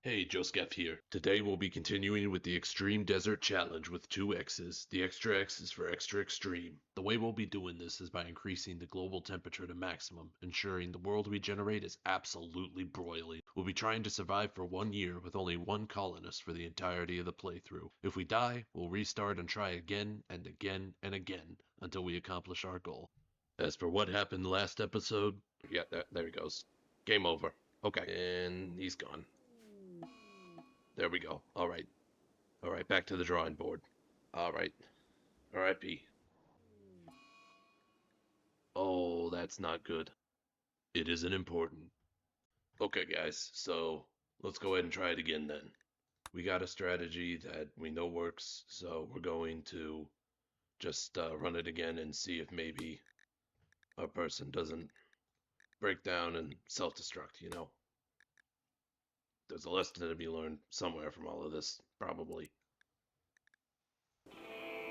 Hey, Joseph here. Today we'll be continuing with the Extreme Desert Challenge with two X's. The extra X is for extra extreme. The way we'll be doing this is by increasing the global temperature to maximum, ensuring the world we generate is absolutely broiling. We'll be trying to survive for 1 year with only one colonist for the entirety of the playthrough. If we die, we'll restart and try again and again and again until we accomplish our goal. As for what happened last episode, yeah, there he goes. Game over. Okay, and he's gone. There we go. All right. All right, back to the drawing board. All right. All right, P. Oh, that's not good. It isn't important. Okay, guys, so let's go ahead and try it again then. We got a strategy that we know works, so we're going to just run it again and see if maybe our person doesn't break down and self-destruct. There's a lesson to be learned somewhere from all of this, probably.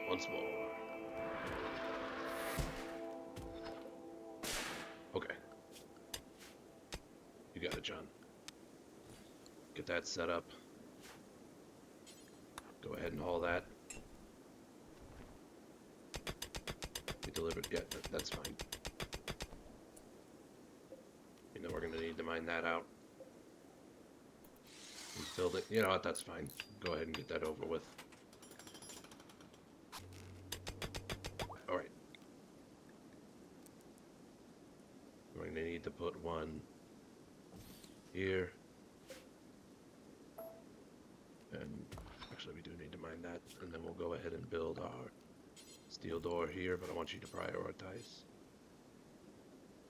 Once more. Okay. You got it, John. Get that set up. Go ahead and haul that. We delivered. Yeah, that's fine. We're going to need to mine that out. And build it. You know what? That's fine. Go ahead and get that over with. Alright. We're going to need to put one here. And actually, we do need to mine that. And then we'll go ahead and build our steel door here, but I want you to prioritize.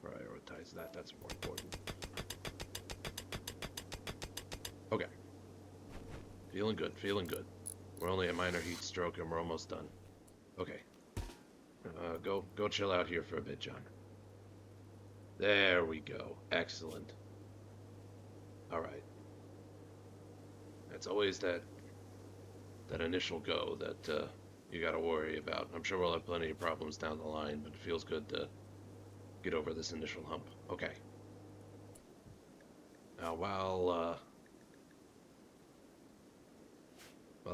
Prioritize that. That's more important. Okay. Feeling good, feeling good. We're only a minor heat stroke and we're almost done. Okay. Go chill out here for a bit, John. There we go. Excellent. Alright. It's always that initial go that you gotta worry about. I'm sure we'll have plenty of problems down the line, but it feels good to get over this initial hump. Okay. Now while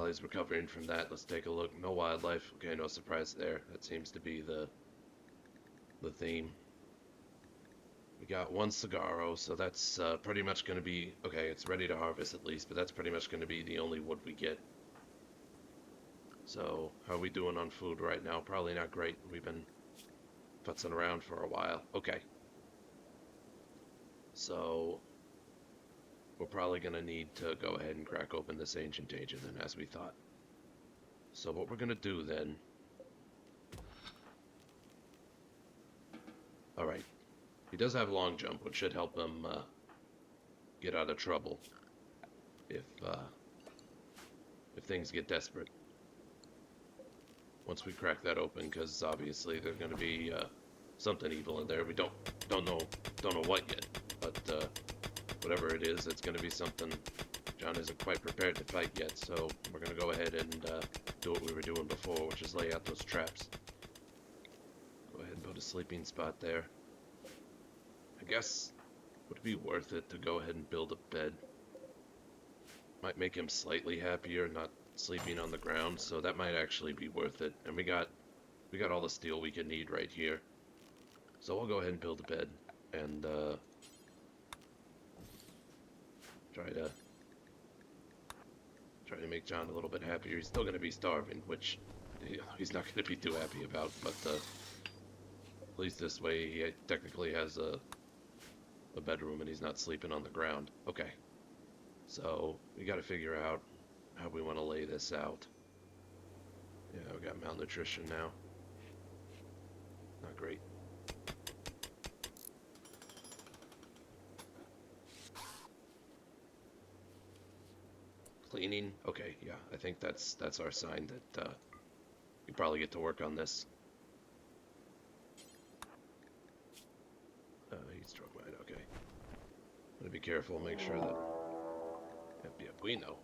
he's recovering from that, let's take a look. No wildlife. Okay, no surprise there. That seems to be the theme. We got one cigarro, so that's pretty much going to be... Okay, it's ready to harvest at least, but that's pretty much going to be the only wood we get. So, how are we doing on food right now? Probably not great. We've been putzing around for a while. Okay. So, we're probably going to need to go ahead and crack open this ancient agent then, as we thought. So what we're going to do then... Alright. He does have long jump, which should help him get out of trouble if things get desperate. Once we crack that open, because obviously there's going to be something evil in there. We don't know what yet, but whatever it is, it's going to be something John isn't quite prepared to fight yet. So we're going to go ahead and do what we were doing before, which is lay out those traps. Go ahead and put a sleeping spot there. I guess, would it be worth it to go ahead and build a bed? Might make him slightly happier, not sleeping on the ground, so that might actually be worth it. And we got all the steel we could need right here. So we'll go ahead and build a bed, and try to make John a little bit happier. He's still going to be starving, which he's not going to be too happy about, but at least this way he technically has a bedroom and he's not sleeping on the ground. Okay, so we got to figure out how we want to lay this out. Yeah, we got malnutrition now. Not great. Cleaning. Okay, yeah, I think that's our sign that you probably get to work on this. Heat stroke mine. Okay. Gotta be careful. Make sure that. Yeah, we know.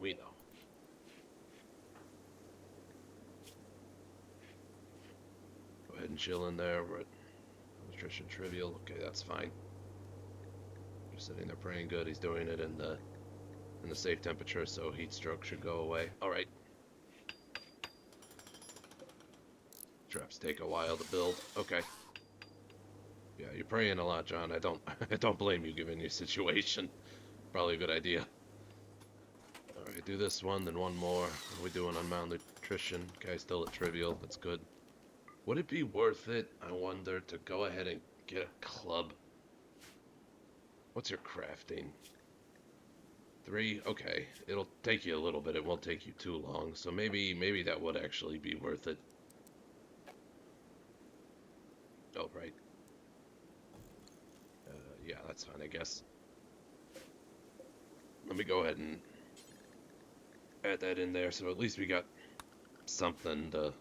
Go ahead and chill in there. We're at nutrition trivial. Okay, that's fine. Just sitting there praying good. He's doing it in the in a safe temperature, so heat stroke should go away. Alright. Traps take a while to build. Okay. Yeah, you're praying a lot, John. I don't I don't blame you given your situation. Probably a good idea. Alright, do this one, then one more. What are we doing on malnutrition? Okay, still at trivial. That's good. Would it be worth it, I wonder, to go ahead and get a club? What's your crafting? 3? Okay. It'll take you a little bit. It won't take you too long. So maybe that would actually be worth it. Oh, right. Yeah, that's fine, I guess. Let me go ahead and add that in there, so at least we got something to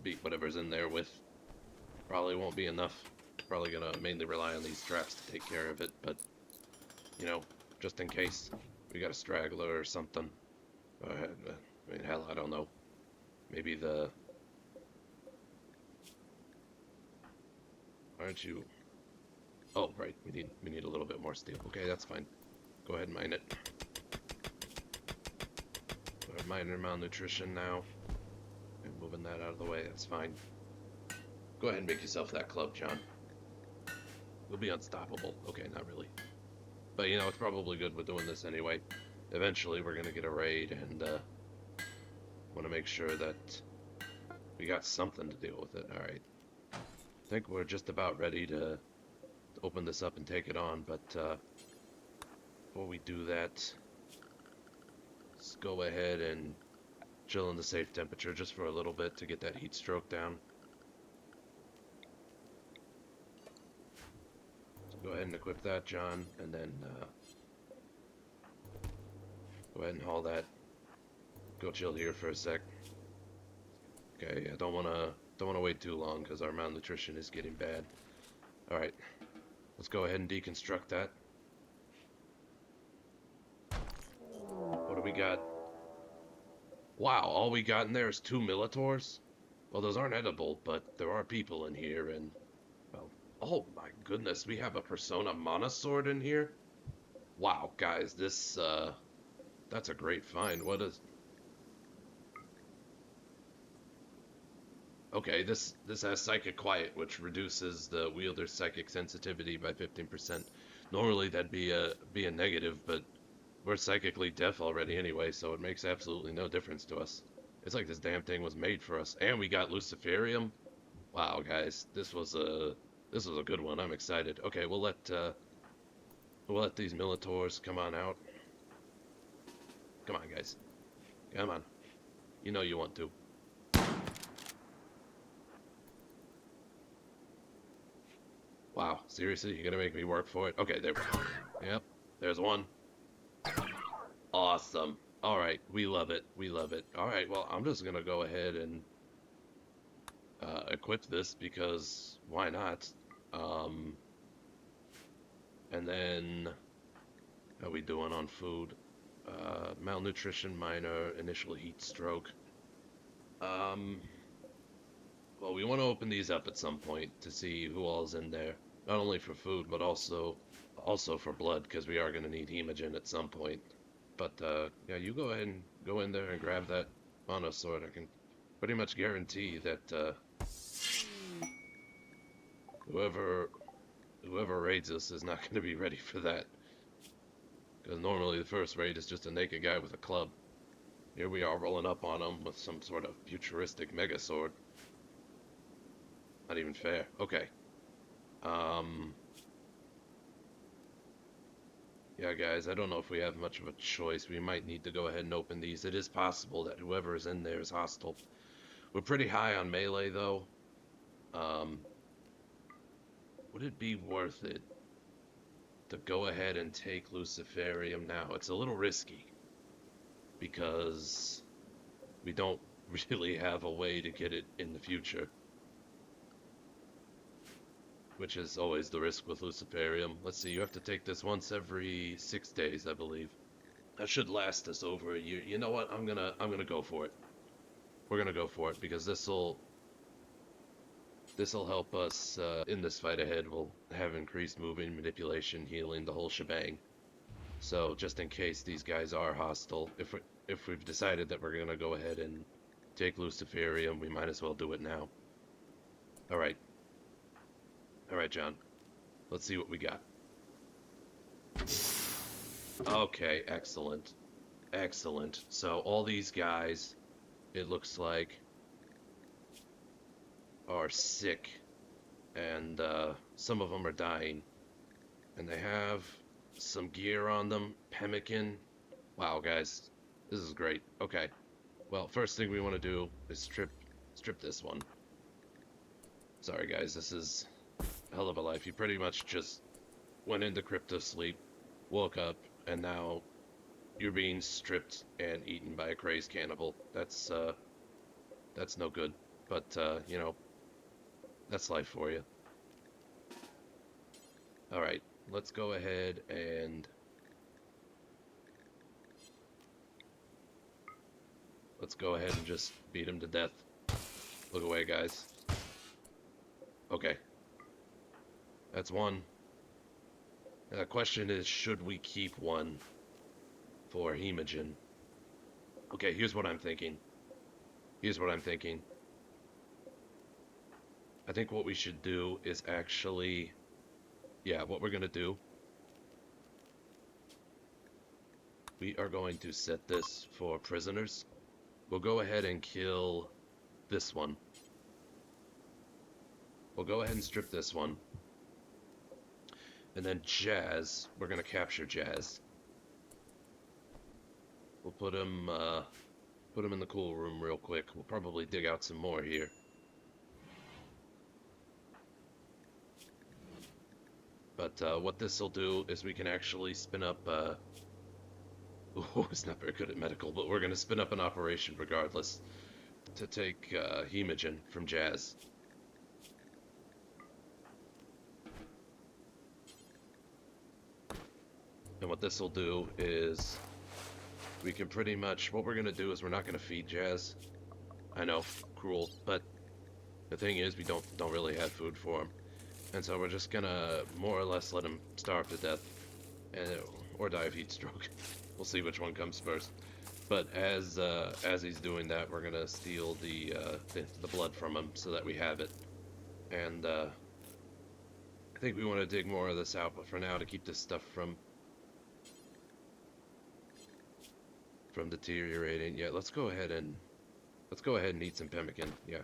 beat whatever's in there with. Probably won't be enough. Probably gonna mainly rely on these traps to take care of it, but, you know, just in case we got a straggler or something. I mean, hell, I don't know. Maybe the... Aren't you... Oh, right, we need a little bit more steel. Okay, that's fine. Go ahead and mine it. Go ahead and mine your malnutrition now. And moving that out of the way, that's fine. Go ahead and make yourself that club, John. You'll be unstoppable. Okay, not really. But, you know, it's probably good with doing this anyway. Eventually, we're going to get a raid, and want to make sure that we got something to deal with it. Alright. I think we're just about ready to open this up and take it on, but before we do that, let's go ahead and chill in the safe temperature just for a little bit to get that heat stroke down. So go ahead and equip that, John, and then go ahead and haul that. Go chill here for a sec. Okay, I don't wanna wait too long because our malnutrition is getting bad. All right, let's go ahead and deconstruct that. What do we got? Wow, all we got in there is 2 Militors? Well, those aren't edible, but there are people in here, and, well, oh my goodness, we have a Persona Mana Sword in here? Wow, guys, this, that's a great find. What is... Okay, this has Psychic Quiet, which reduces the wielder's psychic sensitivity by 15%. Normally that'd be a negative, but we're psychically deaf already anyway, so it makes absolutely no difference to us. It's like this damn thing was made for us. And we got Luciferium. Wow, guys, this was a good one. I'm excited. Okay, we'll let these Militors come on out. Come on, guys. Come on. You know you want to. Wow, seriously? You're gonna make me work for it? Okay, there we go. Yep, there's one. Awesome. Alright, we love it. We love it. Alright, well, I'm just gonna go ahead and equip this because why not? And then, how are we doing on food? Malnutrition, minor, initial heat stroke. Well, we want to open these up at some point to see who all's in there. Not only for food, but also for blood, because we are going to need hemogen at some point. But, yeah, you go ahead and go in there and grab that Mana Sword. I can pretty much guarantee that, whoever raids us is not going to be ready for that. Because normally the first raid is just a naked guy with a club. Here we are rolling up on him with some sort of futuristic mega sword. Not even fair. Okay. Yeah, guys, I don't know if we have much of a choice. We might need to go ahead and open these. It is possible that whoever is in there is hostile. We're pretty high on melee, though. Would it be worth it to go ahead and take Luciferium now? It's a little risky because we don't really have a way to get it in the future, which is always the risk with Luciferium. Let's see, you have to take this once every 6 days, I believe. That should last us over a year. You know what? I'm gonna go for it. We're gonna go for it because this'll help us in this fight ahead. We'll have increased moving, manipulation, healing, the whole shebang. So just in case these guys are hostile, if we've decided that we're gonna go ahead and take Luciferium, we might as well do it now. All right, John. Let's see what we got. Okay, excellent, excellent. So all these guys, it looks like, are sick, and some of them are dying, and they have some gear on them. Pemmican. Wow, guys, this is great. Okay, well, first thing we want to do is strip this one. Sorry, guys, this is a hell of a life. You pretty much just went into crypto sleep, woke up, and now you're being stripped and eaten by a crazed cannibal. That's no good. But you know, that's life for you. All right, let's go ahead and just beat him to death. Look away, guys. Okay. That's one. Now the question is, should we keep one for Hemogen? Okay, here's what I'm thinking. I think what we should do is actually... Yeah, what we're gonna do... We are going to set this for prisoners. We'll go ahead and kill this one. We'll go ahead and strip this one. And then Jazz, we're gonna capture Jazz. We'll put him in the cool room real quick. We'll probably dig out some more here. But what this will do is we can actually spin up, it's not very good at medical, but we're going to spin up an operation regardless to take Hemogen from Jazz. And what this will do is we can pretty much, what we're going to do is we're not going to feed Jazz. I know, cruel, but the thing is we don't really have food for him. And so we're just gonna more or less let him starve to death, or die of heat stroke. We'll see which one comes first. But as he's doing that, we're gonna steal the blood from him so that we have it. And I think we want to dig more of this out, but for now, to keep this stuff from deteriorating, yeah, let's go ahead and eat some pemmican. Yeah,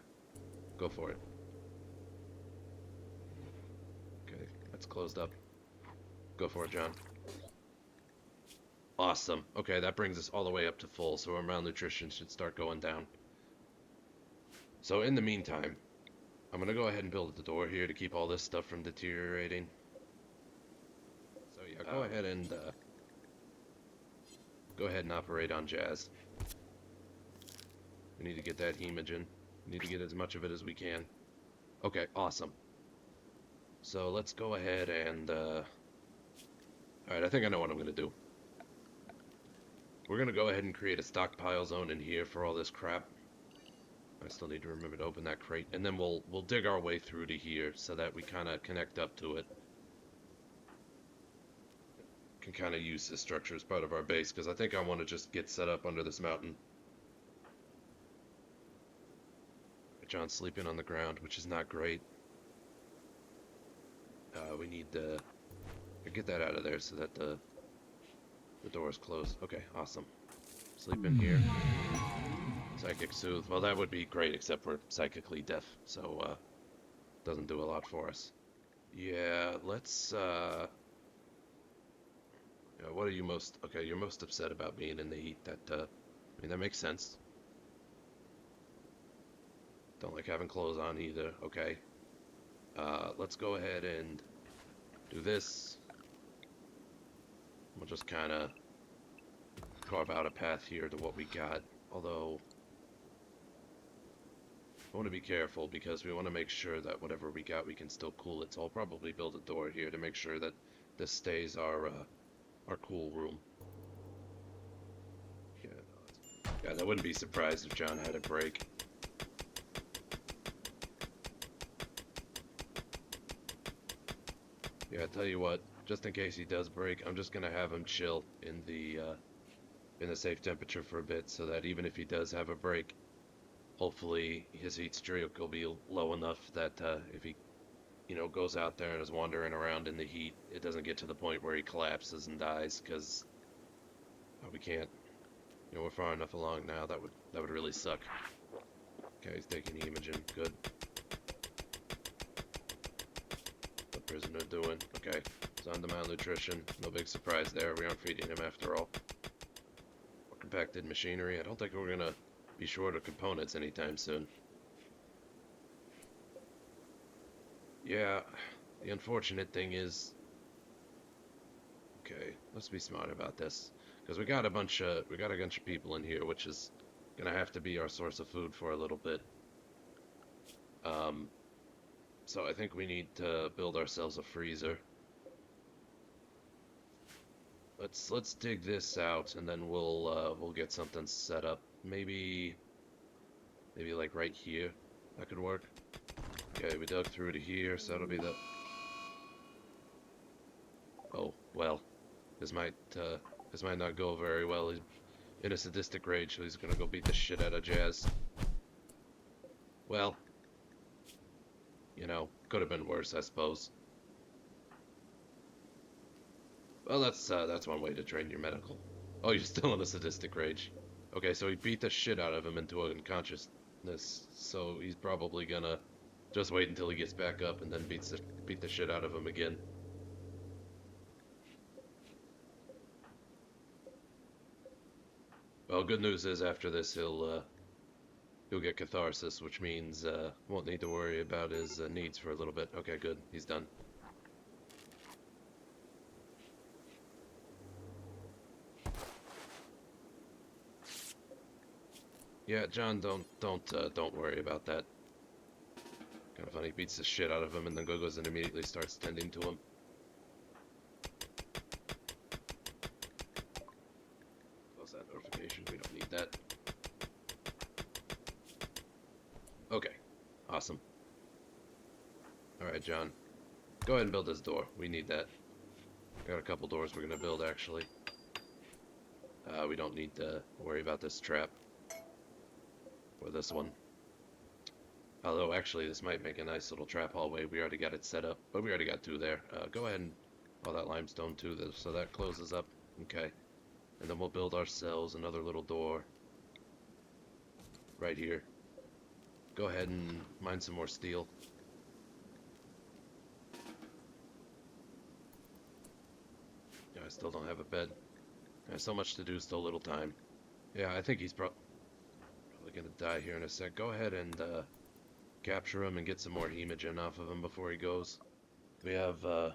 go for it. That's closed up. Go for it, John. Awesome. Okay, that brings us all the way up to full, so our malnutrition should start going down. So in the meantime, I'm going to go ahead and build the door here to keep all this stuff from deteriorating. So yeah, go ahead and operate on Jazz. We need to get that Hemogen. We need to get as much of it as we can. Okay, awesome. So let's go ahead and, alright, I think I know what I'm going to do. We're going to go ahead and create a stockpile zone in here for all this crap. I still need to remember to open that crate. And then we'll dig our way through to here so that we kind of connect up to it. Can kind of use this structure as part of our base, because I think I want to just get set up under this mountain. John's sleeping on the ground, which is not great. We need to get that out of there so that the door is closed. Okay, awesome. Sleep in here. Psychic Soothe. Well, that would be great, except we're psychically deaf, so doesn't do a lot for us. Yeah, let's... yeah, what are you most... Okay, you're most upset about being in the heat. That, I mean, that makes sense. Don't like having clothes on either. Okay. Let's go ahead and do this. We'll just kind of carve out a path here to what we got. Although, I want to be careful because we want to make sure that whatever we got, we can still cool it. So I'll probably build a door here to make sure that this stays our cool room. Yeah, I wouldn't be surprised if John had a break. Yeah, I tell you what, just in case he does break, I'm just gonna have him chill in the safe temperature for a bit, so that even if he does have a break, hopefully his heat stroke will be low enough that if he, goes out there and is wandering around in the heat, it doesn't get to the point where he collapses and dies, because we can't. We're far enough along now. That would really suck. Okay, he's taking hemogen. Good. What prisoner doing? Okay, he's on to malnutrition. No big surprise there. We aren't feeding him after all. More compacted machinery. I don't think we're gonna be short of components anytime soon. Yeah, the unfortunate thing is, okay, let's be smart about this, because we got a bunch of people in here, which is gonna have to be our source of food for a little bit. So I think we need to build ourselves a freezer. Let's dig this out, and then we'll get something set up. Maybe like right here. That could work. Okay, we dug through to here, so that'll be the... Oh, well. This might not go very well. He's in a sadistic rage, so he's gonna go beat the shit out of Jazz. Well, could have been worse, I suppose. Well, that's one way to train your medical. Oh, you're still in a sadistic rage. Okay, so he beat the shit out of him into unconsciousness, so he's probably gonna just wait until he gets back up and then beat the shit out of him again. Well, good news is after this he'll get catharsis, which means won't need to worry about his needs for a little bit. Okay, good. He's done. Yeah, John, don't worry about that. Kind of funny. Beats the shit out of him and then goes and immediately starts tending to him. Close that notification. We don't need that. Okay. Awesome. Alright, John. Go ahead and build this door. We need that. Got a couple doors we're gonna build, actually. We don't need to worry about this trap. Or this one. Although, actually, this might make a nice little trap hallway. We already got it set up, but we already got two there. Go ahead and... all that limestone, too, so that closes up. Okay. And then we'll build ourselves another little door. Right here. Go ahead and mine some more steel. Yeah, I still don't have a bed. There's so much to do, still little time. Yeah, I think he's probably gonna die here in a sec. Go ahead and capture him and get some more hemogen off of him before he goes. We have go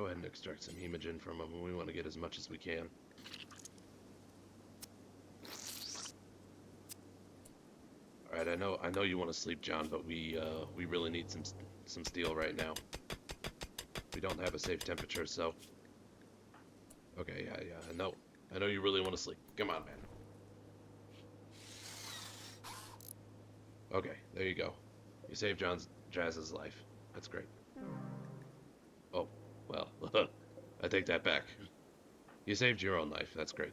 ahead and extract some hemogen from him. We want to get as much as we can. All right, I know you want to sleep, John, but we really need some steel right now. We don't have a safe temperature, so. Okay, yeah, I know you really want to sleep. Come on, man. Okay, there you go. You saved Jazz's life. That's great. Oh, well, I take that back. You saved your own life. That's great.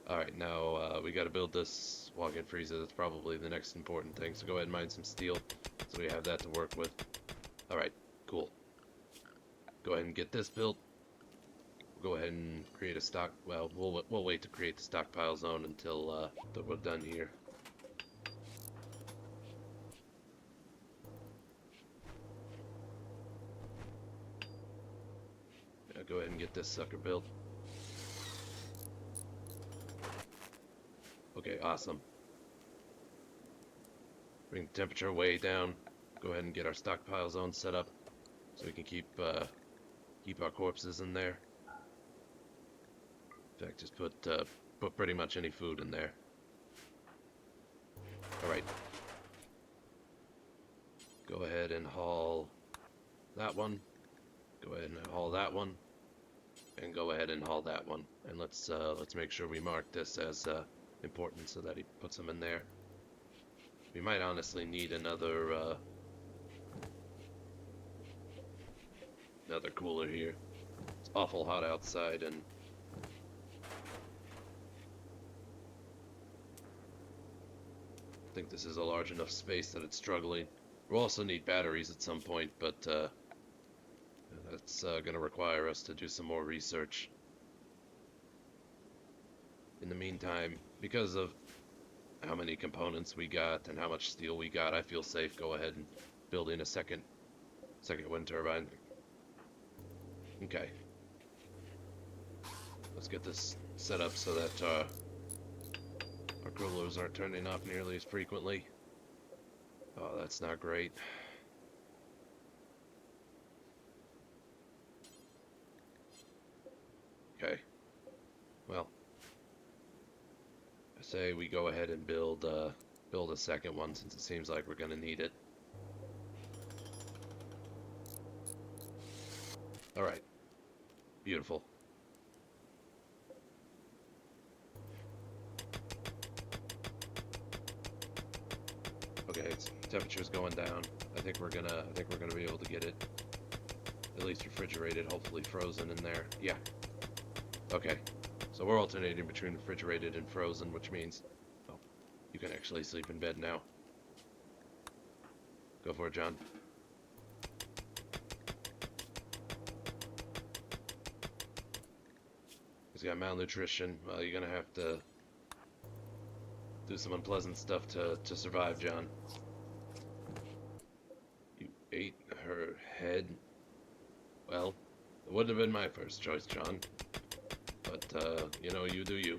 Alright, now we gotta build this walk-in freezer. That's probably the next important thing. So go ahead and mine some steel so we have that to work with. Alright, cool. Go ahead and get this built. We'll go ahead and create a stock... well, we'll wait to create the stockpile zone until we're done here. Yeah, go ahead and get this sucker built. Okay, awesome. Bring the temperature way down. Go ahead and get our stockpile zone set up so we can keep our corpses in there. In fact, just put pretty much any food in there. All right. Go ahead and haul that one. Go ahead and haul that one. And go ahead and haul that one. And let's make sure we mark this as important so that he puts them in there. We might honestly need another another cooler here. It's awful hot outside, and I think this is a large enough space that it's struggling. We'll also need batteries at some point, but that's going to require us to do some more research. In the meantime, because of how many components we got and how much steel we got, I feel safe go ahead and building a second wind turbine. Okay. Let's get this set up so that our coolers aren't turning off nearly as frequently. Oh, that's not great. Okay. Well, I say we go ahead and build a second one, since it seems like we're going to need it. All right. Beautiful. Okay, temperature's going down. I think we're gonna be able to get it at least refrigerated, hopefully frozen in there. Yeah. Okay. So we're alternating between refrigerated and frozen, which means, oh, you can actually sleep in bed now. Go for it, John. He's got malnutrition. Well, you're gonna have to do some unpleasant stuff to survive, John. You ate her head? Well, it wouldn't have been my first choice, John. But, you know, you do you.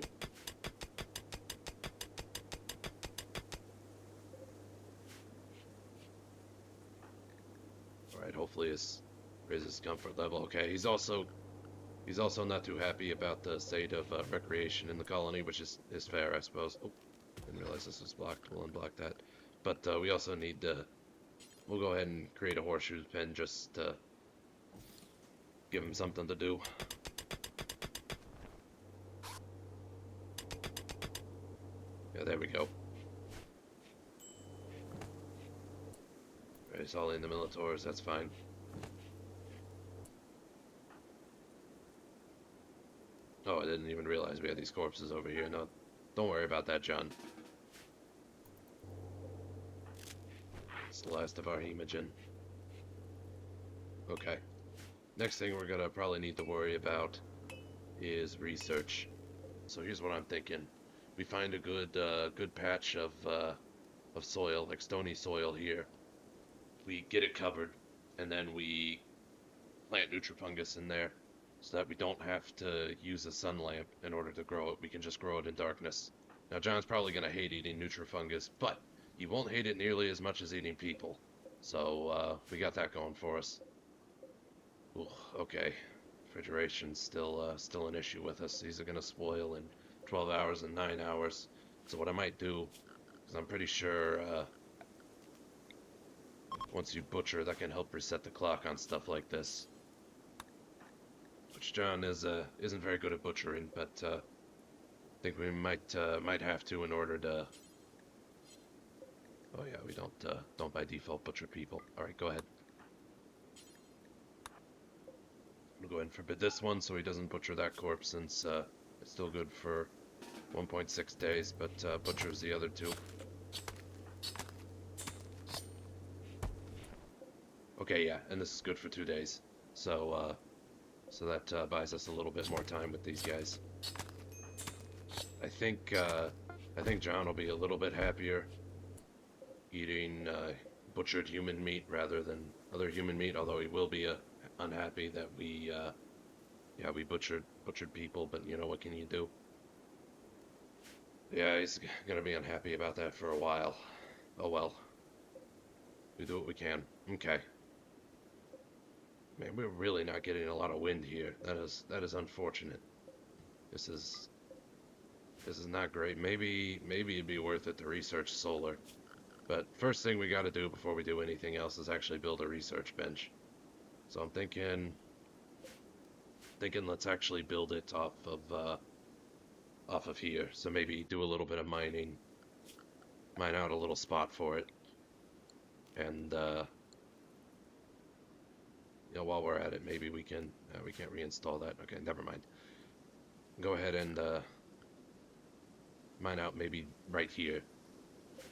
Alright, hopefully this raises his comfort level. Okay, he's also not too happy about the state of recreation in the colony, which is fair, I suppose. Oh, didn't realize this was blocked. We'll unblock that. But we also need to... We'll go ahead and create a horseshoe pen just to give him something to do. Yeah, there we go. Alright, it's all in the Militaurs, that's fine. Oh, I didn't even realize we had these corpses over here. No, don't worry about that, John. It's the last of our hemogen. Okay. Next thing we're gonna probably need to worry about is research. So here's what I'm thinking. We find a good patch of soil, like stony soil here. We get it covered, and then we plant nutrifungus in there, so that we don't have to use a sun lamp in order to grow it. We can just grow it in darkness. Now, John's probably going to hate eating nutrifungus, but he won't hate it nearly as much as eating people. So, we got that going for us. Ooh, okay. Refrigeration's still an issue with us. These are going to spoil in 12 hours and 9 hours. So what I might do, because I'm pretty sure once you butcher, that can help reset the clock on stuff like this. Which John isn't very good at butchering, but I think we might have to in order to. Oh yeah, we don't by default butcher people. All right, go ahead. I'm gonna go ahead and forbid this one so he doesn't butcher that corpse, since it's still good for 1.6 days, but butchers the other two. Okay, yeah, and this is good for 2 days, so that buys us a little bit more time with these guys. I think John will be a little bit happier eating butchered human meat rather than other human meat, although he will be unhappy that we butchered people, but you know, what can you do? Yeah, he's gonna be unhappy about that for a while. Oh well. We do what we can. Okay. Man, we're really not getting a lot of wind here. That is unfortunate. This is not great. Maybe it'd be worth it to research solar. But first thing we got to do before we do anything else is actually build a research bench. So I'm thinking let's actually build it off of here. So maybe do a little bit of mining, mine out a little spot for it, and You know, while we're at it, maybe we can, we can't reinstall that. Okay, never mind. Go ahead and mine out maybe right here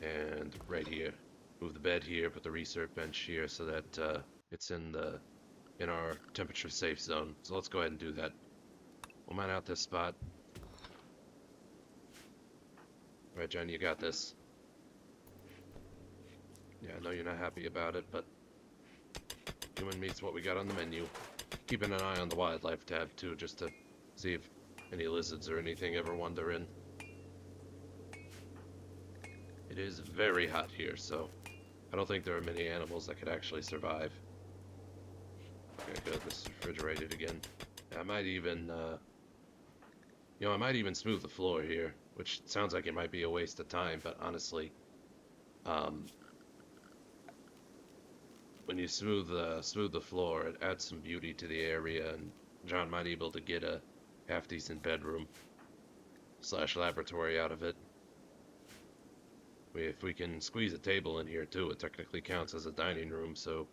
and right here. Move the bed here, put the research bench here so that it's in our temperature safe zone. So let's go ahead and do that. We'll mine out this spot. All right, John, you got this. Yeah, I know you're not happy about it, but human meat's what we got on the menu. Keeping an eye on the wildlife tab too, just to see if any lizards or anything ever wander in. It is very hot here, so I don't think there are many animals that could actually survive. Okay, good. This is refrigerated again. I might even, I might even smooth the floor here, which sounds like it might be a waste of time, but honestly, when you smooth the floor, it adds some beauty to the area, and John might be able to get a half-decent bedroom / laboratory out of it. If we can squeeze a table in here too, it technically counts as a dining room, so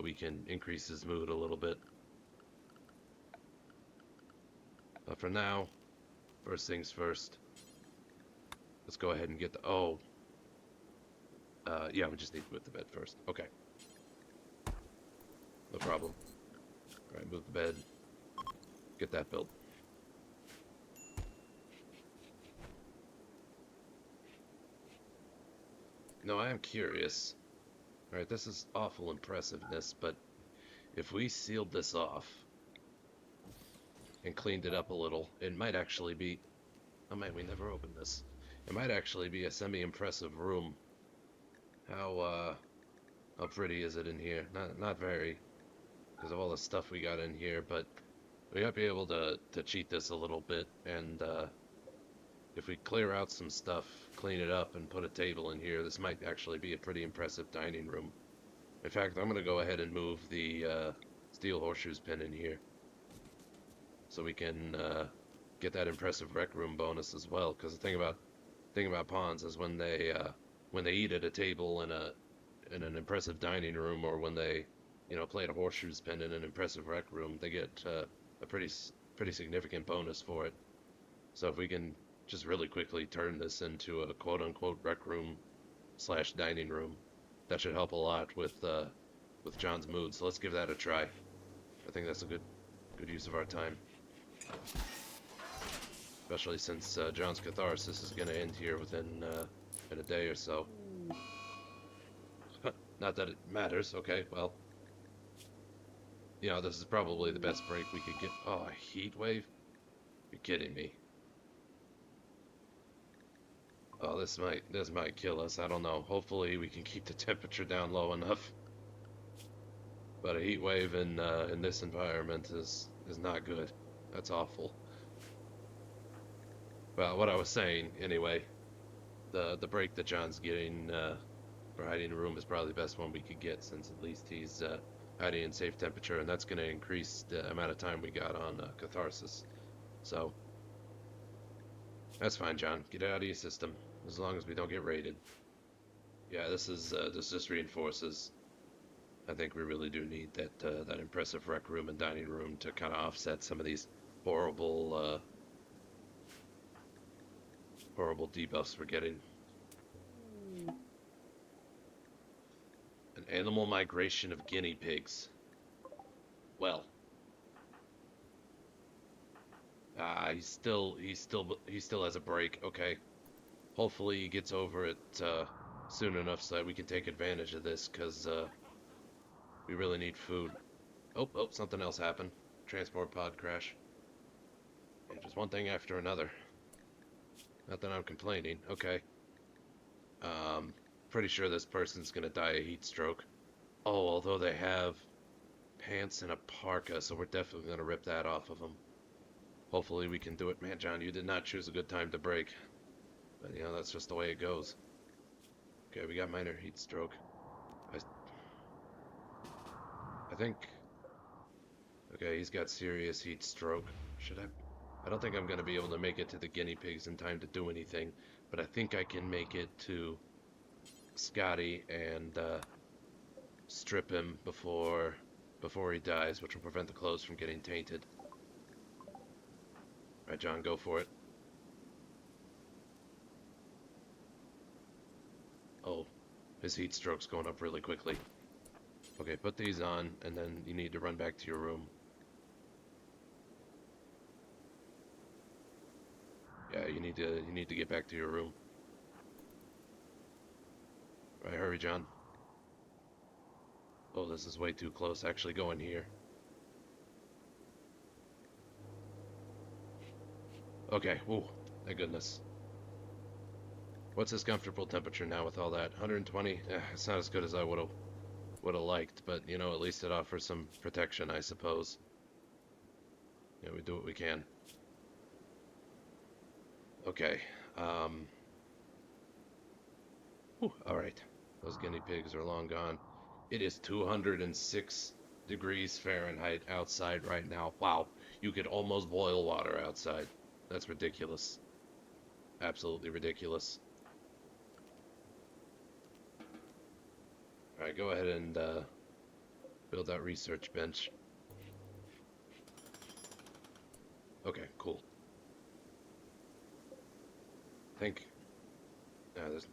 we can increase his mood a little bit. But for now, first things first, let's go ahead and get the, yeah, we just need to move the bed first. Okay. No problem. Alright, move the bed. Get that built. No, I am curious. Alright, this is awful impressiveness, but if we sealed this off and cleaned it up a little, it might actually be... Oh man, we never opened this. It might actually be a semi-impressive room. How pretty is it in here? Not very, because of all the stuff we got in here, but we might be able to cheat this a little bit, and if we clear out some stuff, clean it up, and put a table in here, this might actually be a pretty impressive dining room. In fact, I'm going to go ahead and move the steel horseshoes pin in here, so we can get that impressive rec room bonus as well. Because the thing about pawns is when they eat at a table in an impressive dining room, or when they play a horseshoes pin in an impressive rec room, they get a pretty significant bonus for it. So if we can just really quickly turn this into a quote-unquote rec room / dining room, that should help a lot with John's mood. So let's give that a try. I think that's a good use of our time, especially since John's catharsis is going to end here within in a day or so. Not that it matters. Okay, well, this is probably the best break we could get. Oh, a heat wave? You're kidding me. Oh, this might kill us. I don't know. Hopefully we can keep the temperature down low enough. But a heat wave in this environment is not good. That's awful. Well, what I was saying anyway, the break that John's getting for hiding in a room is probably the best one we could get, since at least he's hiding in safe temperature, and that's going to increase the amount of time we got on catharsis. So that's fine, John. Get it out of your system, as long as we don't get raided. Yeah, this just reinforces. I think we really do need that impressive rec room and dining room to kind of offset some of these horrible debuffs we're getting. An animal migration of guinea pigs. Well, he still has a break. Okay, hopefully he gets over it soon enough so that we can take advantage of this, because we really need food. Oh, something else happened. Transport pod crash. Yeah, just one thing after another. Not that I'm complaining. Okay. Pretty sure this person's gonna die of heat stroke. Oh, although they have pants and a parka, so we're definitely gonna rip that off of them. Hopefully we can do it. Man, John, you did not choose a good time to break. But, that's just the way it goes. Okay, we got minor heat stroke. I think... Okay, he's got serious heat stroke. I don't think I'm going to be able to make it to the guinea pigs in time to do anything, but I think I can make it to Scotty and strip him before before he dies, which will prevent the clothes from getting tainted. Alright, John, go for it. Oh, his heat stroke's going up really quickly. Okay, put these on, and then you need to run back to your room. Yeah, you need to get back to your room. Right, hurry, John. Oh, this is way too close. Actually, go in here. Okay, ooh, thank goodness. What's his comfortable temperature now with all that? 120? It's not as good as I would've liked, but, you know, at least it offers some protection, I suppose. Yeah, we do what we can. Okay, alright. Those guinea pigs are long gone. It is 206 degrees Fahrenheit outside right now. Wow, you could almost boil water outside. That's ridiculous. Absolutely ridiculous. Alright, go ahead and build that research bench. Okay, cool. I think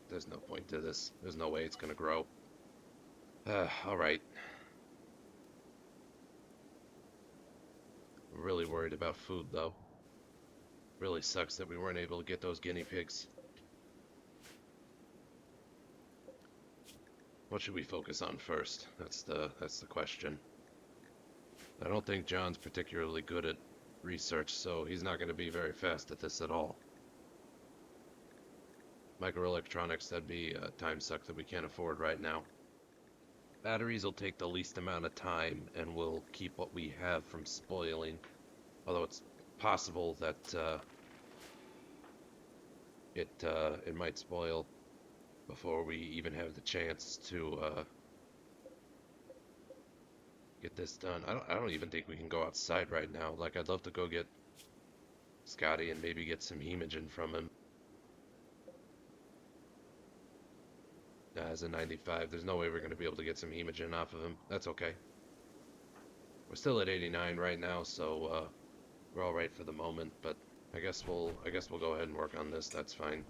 there's no point to this. There's no way it's gonna grow. Alright. I'm really worried about food though. Really sucks that we weren't able to get those guinea pigs. What should we focus on first? That's the question. I don't think John's particularly good at research, so he's not going to be very fast at this at all. Microelectronics, that'd be a time suck that we can't afford right now. Batteries will take the least amount of time and will keep what we have from spoiling. Although it's possible that it might spoil before we even have the chance to get this done. I don't even think we can go outside right now. Like, I'd love to go get Scotty and maybe get some hemogen from him. As a 95, there's no way we're going to be able to get some hemogen off of him. That's okay. We're still at 89 right now, so we're all right for the moment. But I guess we'll go ahead and work on this. That's fine.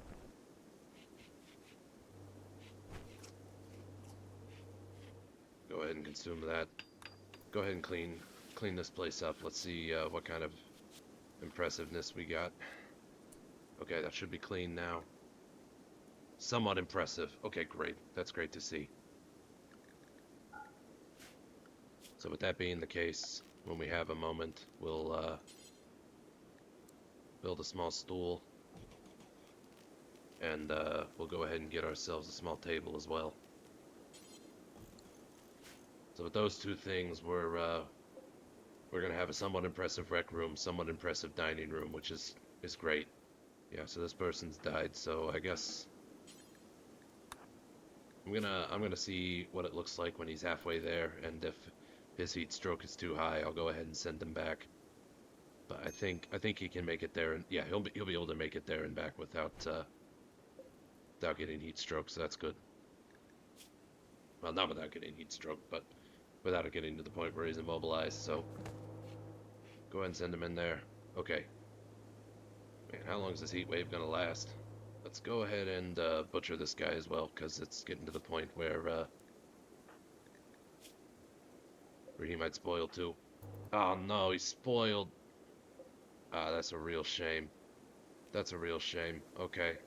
Go ahead and consume that. Go ahead and clean this place up. Let's see what kind of impressiveness we got. Okay, that should be clean now. Somewhat impressive. Okay, great. That's great to see. So with that being the case, when we have a moment, we'll build a small stool, and we'll go ahead and get ourselves a small table as well. So with those two things, we're gonna have a somewhat impressive rec room, somewhat impressive dining room, which is great. Yeah, so this person's died, so I guess I'm gonna see what it looks like when he's halfway there, and if his heat stroke is too high, I'll go ahead and send him back. But I think he can make it there, and yeah, he'll be able to make it there and back without getting heat stroke, so that's good. Well, not without getting heat stroke, but without it getting to the point where he's immobilized. So go ahead and send him in there. Okay. Man, how long is this heat wave gonna last? Let's go ahead and butcher this guy as well, because it's getting to the point where he might spoil too. Oh no, he's spoiled. Ah, that's a real shame. That's a real shame. Okay.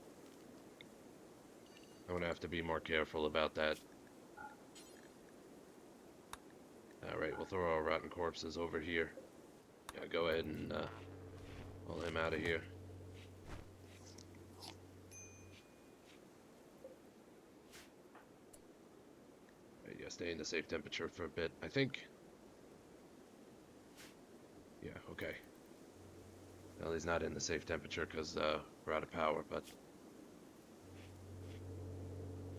I'm gonna have to be more careful about that. Alright, we'll throw our rotten corpses over here. Yeah, go ahead and pull him out of here. Right, yeah, stay in the safe temperature for a bit. I think... Yeah, okay. Well, he's not in the safe temperature because we're out of power, but...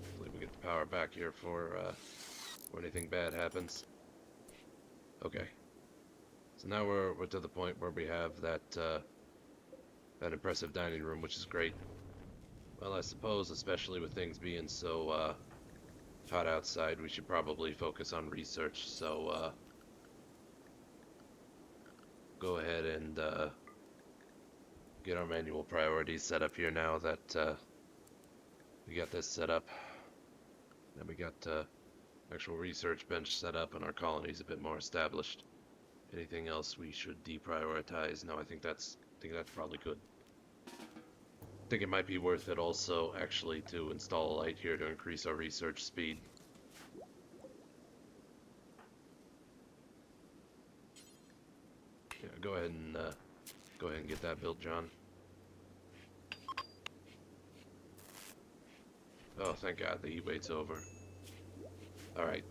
Hopefully we get the power back here for anything bad happens. Okay. So now we're to the point where we have that impressive dining room, which is great. Well, I suppose, especially with things being so hot outside, we should probably focus on research. So go ahead and get our manual priorities set up here now that we got this set up. Then we got actual research bench set up and our colony's a bit more established. Anything else we should deprioritize? No, I think that's probably good. I think it might be worth it also actually to install a light here to increase our research speed. Yeah, go ahead and get that built, John. Oh, thank God, the heat wait's over. Alright.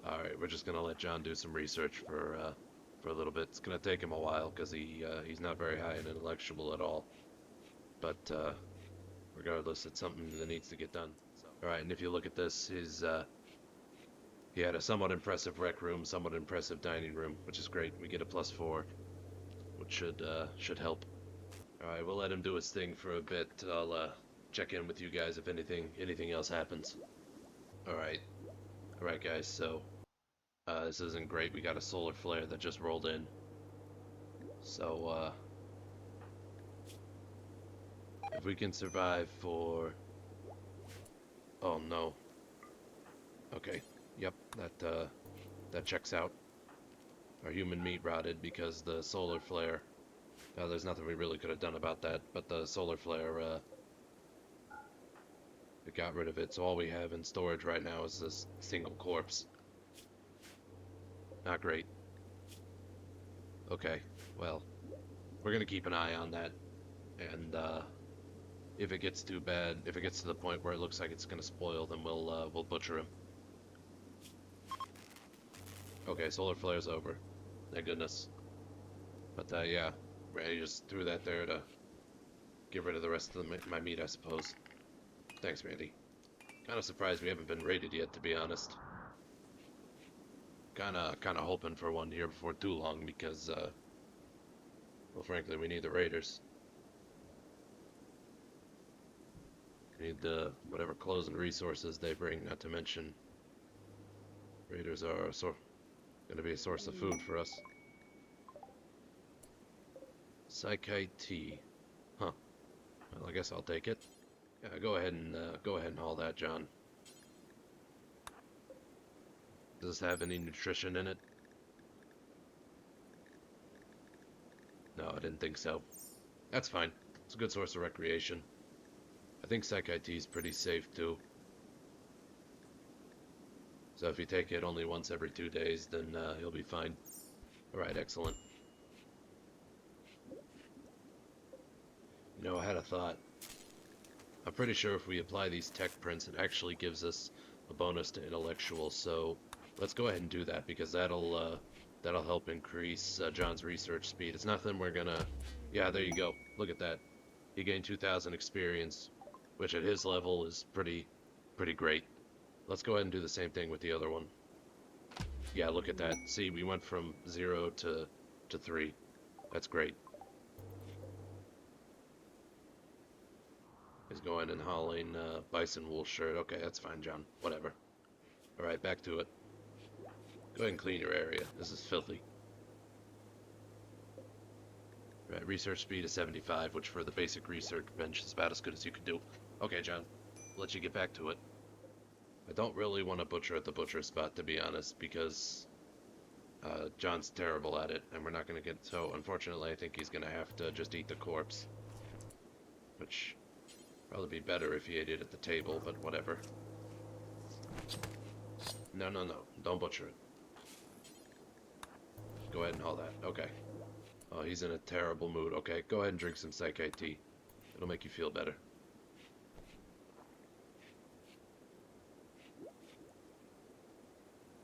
Alright, we're just gonna let John do some research for a little bit. It's gonna take him a while, because he's not very high and intellectual at all. But, regardless, it's something that needs to get done. So, alright, and if you look at this, he had a somewhat impressive rec room, somewhat impressive dining room, which is great. We get a +4, which should help. Alright, we'll let him do his thing for a bit. I'll check in with you guys if anything else happens. Alright, guys, so this isn't great. We got a solar flare that just rolled in. So if we can survive for... Oh no. Okay, yep, that checks out. Our human meat rotted because the solar flare... there's nothing we really could have done about that, but the solar flare, it got rid of it, so all we have in storage right now is this single corpse. Not great. Okay, well, we're gonna keep an eye on that, and, if it gets too bad, if it gets to the point where it looks like it's gonna spoil, then we'll butcher him. Okay, solar flare's over. Thank goodness. But, yeah. Randy just threw that there to get rid of the rest of my meat, I suppose. Thanks, Randy. Kind of surprised we haven't been raided yet, to be honest. Kind of hoping for one here before too long because, well, frankly, we need the raiders. We need the whatever clothes and resources they bring. Not to mention, raiders are going to be a source of food for us. Psychite tea. Huh. Well, I guess I'll take it. Yeah, go ahead and haul that, John. Does this have any nutrition in it? No, I didn't think so. That's fine. It's a good source of recreation. I think Psychite tea is pretty safe, too. So if you take it only once every 2 days, then you'll be fine. Alright, excellent. You know, I had a thought. I'm pretty sure if we apply these tech prints, it actually gives us a bonus to intellectual, so let's go ahead and do that, because that'll help increase John's research speed. It's nothing we're gonna... Yeah, there you go. Look at that. He gained 2,000 experience, which at his level is pretty great. Let's go ahead and do the same thing with the other one. Yeah, look at that. See, we went from 0 to 3. That's great. He's going and hauling bison wool shirt. Okay, that's fine, John. Whatever. Alright, back to it. Go ahead and clean your area. This is filthy. Right, research speed is 75, which for the basic research bench is about as good as you could do. Okay, John. I'll let you get back to it. I don't really want to butcher at the butcher spot, to be honest, because John's terrible at it, and we're not going to get... So, unfortunately, I think he's going to have to just eat the corpse. Which... probably be better if he ate it at the table, but whatever. No. Don't butcher it. Go ahead and haul that. Okay. Oh, he's in a terrible mood. Okay, go ahead and drink some Psychite tea. It'll make you feel better.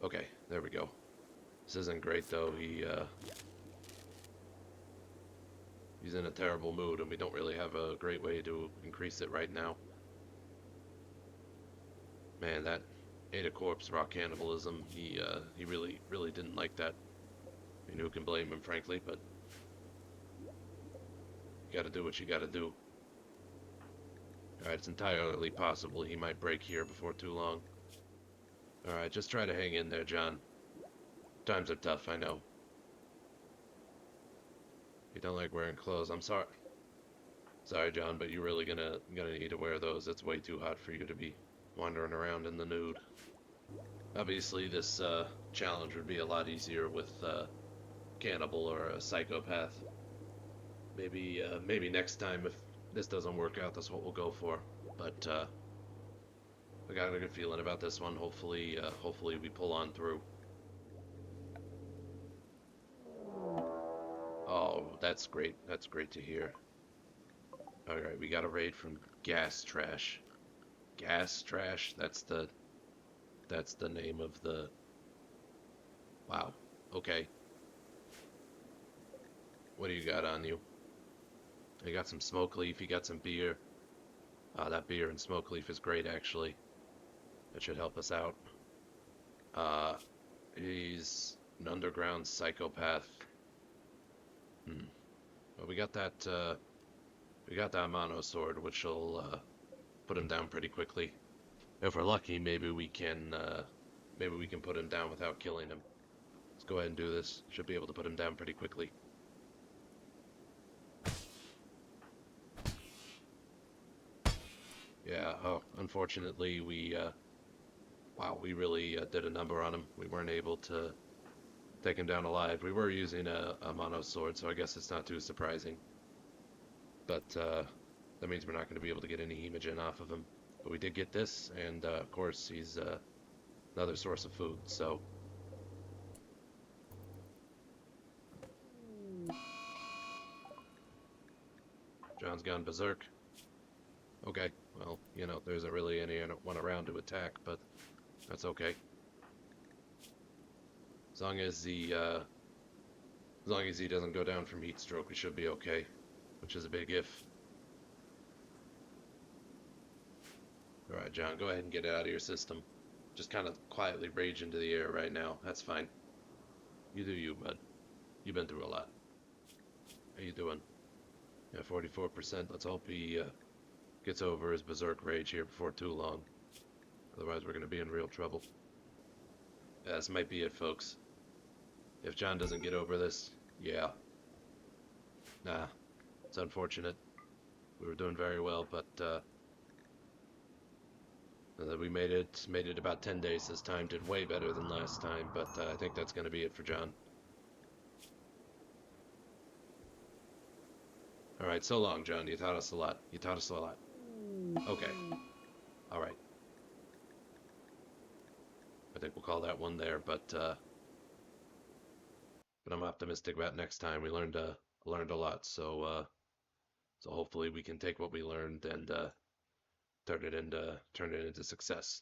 Okay, there we go. This isn't great, though. He's in a terrible mood, and we don't really have a great way to increase it right now. Man, that ate a corpse, raw cannibalism. He really didn't like that. I mean, who can blame him, frankly, but you gotta do what you gotta do. Alright, it's entirely possible he might break here before too long. Alright, just try to hang in there, John. Times are tough, I know. You don't like wearing clothes. I'm sorry. Sorry, John, but you're really gonna need to wear those. It's way too hot for you to be wandering around in the nude. Obviously, this challenge would be a lot easier with cannibal or a psychopath. Maybe next time if this doesn't work out, that's what we'll go for. But I got a good feeling about this one. Hopefully we pull on through. Oh, that's great. That's great to hear. All right, we got a raid from Gas Trash. Gas Trash. That's the name of the. Wow. Okay. What do you got on you? You got some smoke leaf. You got some beer. That beer and smoke leaf is great, actually. That should help us out. Uh, he's an underground psychopath. Hmm. Well, we got that mono sword, which will put him down pretty quickly. If we're lucky, maybe we can put him down without killing him. Let's go ahead and do this. Should be able to put him down pretty quickly. Yeah. Oh, unfortunately, wow, we really did a number on him. We weren't able to take him down alive. We were using a mono sword, so I guess it's not too surprising. But that means we're not going to be able to get any hemogen off of him. But we did get this, and of course he's another source of food. So John's gone berserk. Okay, well, there isn't really anyone around to attack, but that's okay. As long as he doesn't go down from heat stroke, we should be okay, which is a big if. All right, John, go ahead and get it out of your system. Just kind of quietly rage into the air right now. That's fine. You do you, bud. You've been through a lot. How you doing? Yeah, 44%. Let's hope he gets over his berserk rage here before too long. Otherwise, we're going to be in real trouble. Yeah, this might be it, folks. If John doesn't get over this, yeah. Nah, it's unfortunate. We were doing very well, but we made it about 10 days this time. Did way better than last time, but I think that's going to be it for John. All right, so long, John. You taught us a lot. You taught us a lot. Okay. All right. I think we'll call that one there, but I'm optimistic about next time. We learned a lot, so hopefully we can take what we learned and turn it into success.